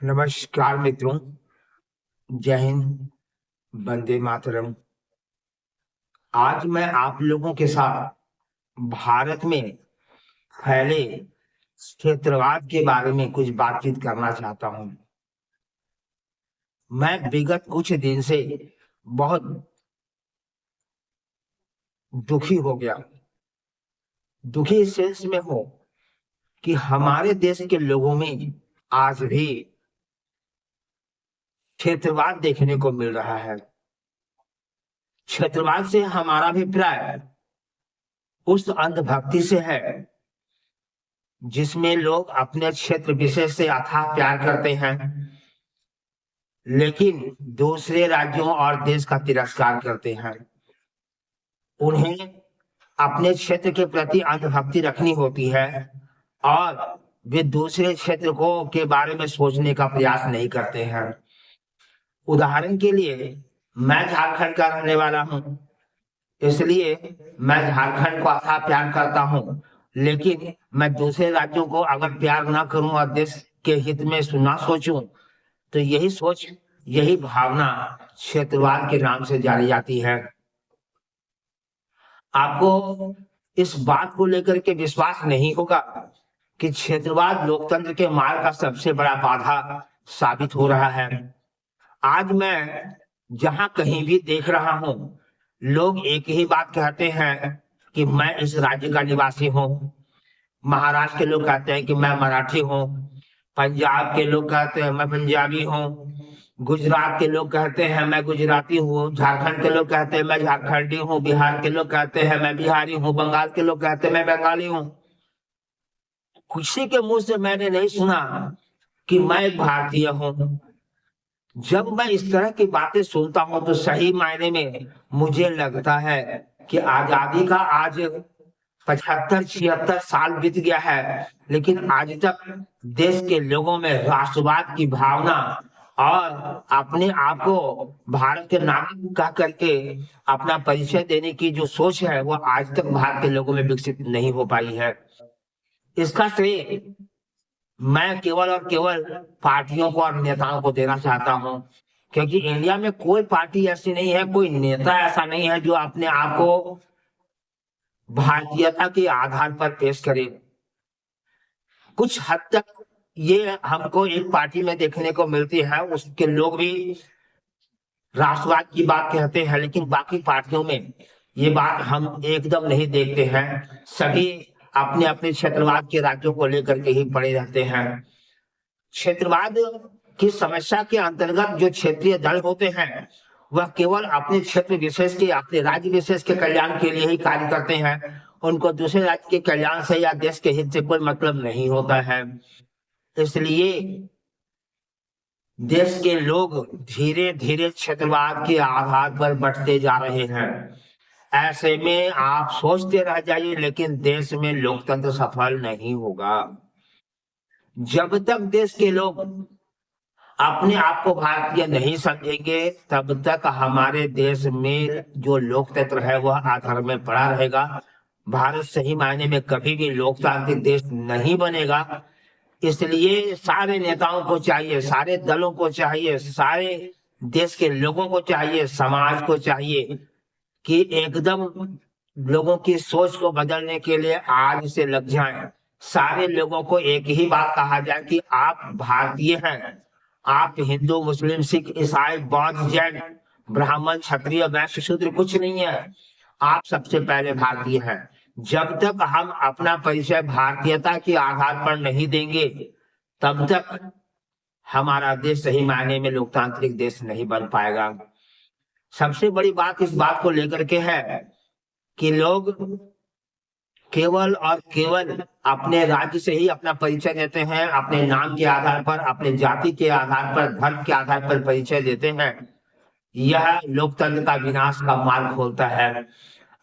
नमस्कार मित्रों। जय हिंद। वंदे मातरम। आज मैं आप लोगों के साथ भारत में फैले क्षेत्रवाद के बारे में कुछ बातचीत करना चाहता हूं। मैं विगत कुछ दिन से बहुत दुखी हो गया। दुखी इस सेंस में हूं कि हमारे देश के लोगों में आज भी क्षेत्रवाद देखने को मिल रहा है। क्षेत्रवाद से हमारा अभिप्राय उस अंधभक्ति से है जिसमें लोग अपने क्षेत्र विशेष से अथाह प्यार करते हैं, लेकिन दूसरे राज्यों और देश का तिरस्कार करते हैं। उन्हें अपने क्षेत्र के प्रति अंधभक्ति रखनी होती है और वे दूसरे क्षेत्र को के बारे में सोचने का प्रयास नहीं करते हैं। उदाहरण के लिए, मैं झारखंड का रहने वाला हूं, इसलिए मैं झारखंड को अथाह प्यार करता हूं, लेकिन मैं दूसरे राज्यों को अगर प्यार ना करूं और देश के हित में ना सोचूं, तो यही सोच, यही भावना क्षेत्रवाद के नाम से जानी जाती है। आपको इस बात को लेकर के विश्वास नहीं होगा कि क्षेत्रवाद लोकतंत्र के मार्ग का सबसे बड़ा बाधा साबित हो रहा है। आज मैं जहां कहीं भी देख रहा हूं, लोग एक ही बात कहते हैं कि मैं इस राज्य का निवासी हूं। महाराष्ट्र के लोग कहते हैं कि मैं मराठी हूँ। पंजाब के लोग कहते हैं मैं पंजाबी हूँ। गुजरात के लोग कहते हैं मैं गुजराती हूँ। झारखंड के लोग कहते हैं मैं झारखंडी हूँ। बिहार के लोग कहते हैं मैं बिहारी हूँ। बंगाल के लोग कहते हैं मैं बंगाली हूँ। किसी के मुंह से मैंने नहीं सुना कि मैं एक भारतीय हूँ। जब मैं इस तरह की बातें सुनता हूं तो सही मायने में मुझे लगता है कि आजादी का आज 75-76 साल बीत गया है, लेकिन आज तक देश के लोगों में राष्ट्रवाद की भावना और अपने आप को भारत के नागरिक कह करके अपना परिचय देने की जो सोच है, वो आज तक भारत के लोगों में विकसित नहीं हो पाई है। इसका श्रेय मैं केवल और केवल पार्टियों को और नेताओं को देना चाहता हूं, क्योंकि इंडिया में कोई पार्टी ऐसी नहीं है, कोई नेता ऐसा नहीं है जो अपने आप को भारतीयता के आधार पर पेश करे। कुछ हद तक ये हमको एक पार्टी में देखने को मिलती है, उसके लोग भी राष्ट्रवाद की बात कहते हैं, लेकिन बाकी पार्टियों में ये बात हम एकदम नहीं देखते हैं। सभी अपने अपने क्षेत्रवाद के राज्यों को लेकर के ही पड़े रहते हैं। क्षेत्रवाद की समस्या के अंतर्गत जो क्षेत्रीय दल होते हैं, वह केवल अपने क्षेत्र विशेष के, अपने राज्य विशेष के कल्याण के लिए ही कार्य करते हैं। उनको दूसरे राज्य के कल्याण से या देश के हित से कोई मतलब नहीं होता है। इसलिए देश के लोग धीरे धीरे क्षेत्रवाद के आधार पर बढ़ते जा रहे हैं। ऐसे में आप सोचते रह जाइए, लेकिन देश में लोकतंत्र सफल नहीं होगा। जब तक देश के लोग अपने आप को भारतीय नहीं समझेंगे, तब तक हमारे देश में जो लोकतंत्र है वह आधार में पड़ा रहेगा। भारत सही मायने में कभी भी लोकतांत्रिक देश नहीं बनेगा। इसलिए सारे नेताओं को चाहिए, सारे दलों को चाहिए, सारे देश के लोगों को चाहिए, समाज को चाहिए कि एकदम लोगों की सोच को बदलने के लिए आज से लग जाएं। सारे लोगों को एक ही बात कहा जाए कि आप भारतीय हैं। आप हिंदू, मुस्लिम, सिख, ईसाई, बौद्ध, जैन, ब्राह्मण, क्षत्रिय, वैश्य, शूद्र कुछ नहीं है। आप सबसे पहले भारतीय हैं। जब तक हम अपना परिचय भारतीयता के आधार पर नहीं देंगे, तब तक हमारा देश सही मायने में लोकतांत्रिक देश नहीं बन पाएगा। सबसे बड़ी बात इस बात को लेकर के है कि लोग केवल और केवल अपने राज्य से ही अपना परिचय देते हैं, अपने नाम के आधार पर, अपने जाति के आधार पर, धर्म के आधार पर परिचय देते हैं। यह लोकतंत्र का विनाश का मार्ग खोलता है।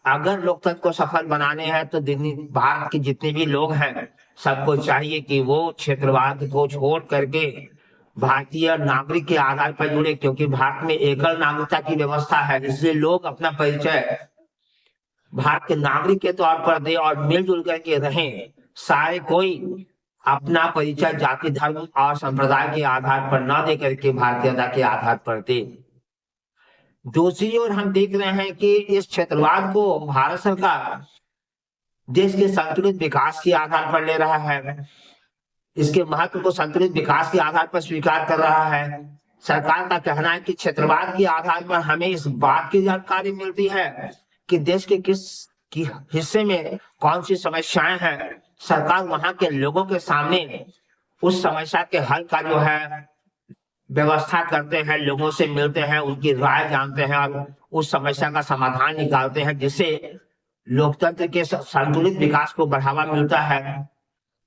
अगर लोकतंत्र को सफल बनाने हैं तो भारत के जितने भी लोग हैं, सबको चाहिए कि वो क्षेत्रवाद को छोड़ करके भारतीय नागरिक के आधार पर जुड़े, क्योंकि भारत में एकल नागरिकता की व्यवस्था है। इसलिए लोग अपना परिचय भारत के नागरिक के तौर पर दे और मिलजुल करके रहें। सारे कोई अपना परिचय जाति धर्म और संप्रदाय के आधार पर न देकर के भारतीयता के आधार पर दे। दूसरी ओर हम देख रहे हैं कि इस क्षेत्रवाद को भारत सरकार देश के संतुलित विकास के आधार पर ले रहा है, इसके महत्व को संतुलित विकास के आधार पर स्वीकार कर रहा है। सरकार का कहना है कि क्षेत्रवाद के आधार पर हमें इस बात की जानकारी मिलती है कि देश के किस हिस्से में कौन सी समस्याएं हैं, सरकार वहां के लोगों के सामने उस समस्या के हल का जो है व्यवस्था करते हैं, लोगों से मिलते हैं, उनकी राय जानते हैं और उस समस्या का समाधान निकालते हैं, जिससे लोकतंत्र के संतुलित विकास को बढ़ावा मिलता है।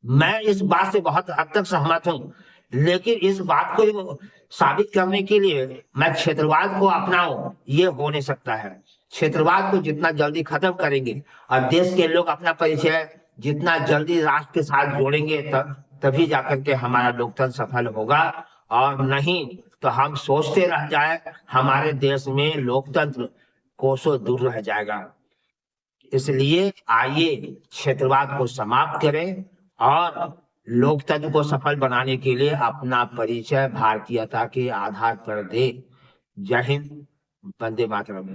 मैं इस बात से बहुत हद तक सहमत हूँ, लेकिन इस बात को साबित करने के लिए मैं क्षेत्रवाद को अपनाऊं, ये हो नहीं सकता है। क्षेत्रवाद को जितना जल्दी खत्म करेंगे और देश के लोग अपना परिचय जितना जल्दी राष्ट्र के साथ जोड़ेंगे, तभी जाकर के हमारा लोकतंत्र सफल होगा, और नहीं तो हम सोचते रह जाए, हमारे देश में लोकतंत्र कोसों दूर रह जाएगा। इसलिए आइए क्षेत्रवाद को समाप्त करें और लोकतंत्र को सफल बनाने के लिए अपना परिचय भारतीयता के आधार पर दे। जय हिंद, वंदे मातरम।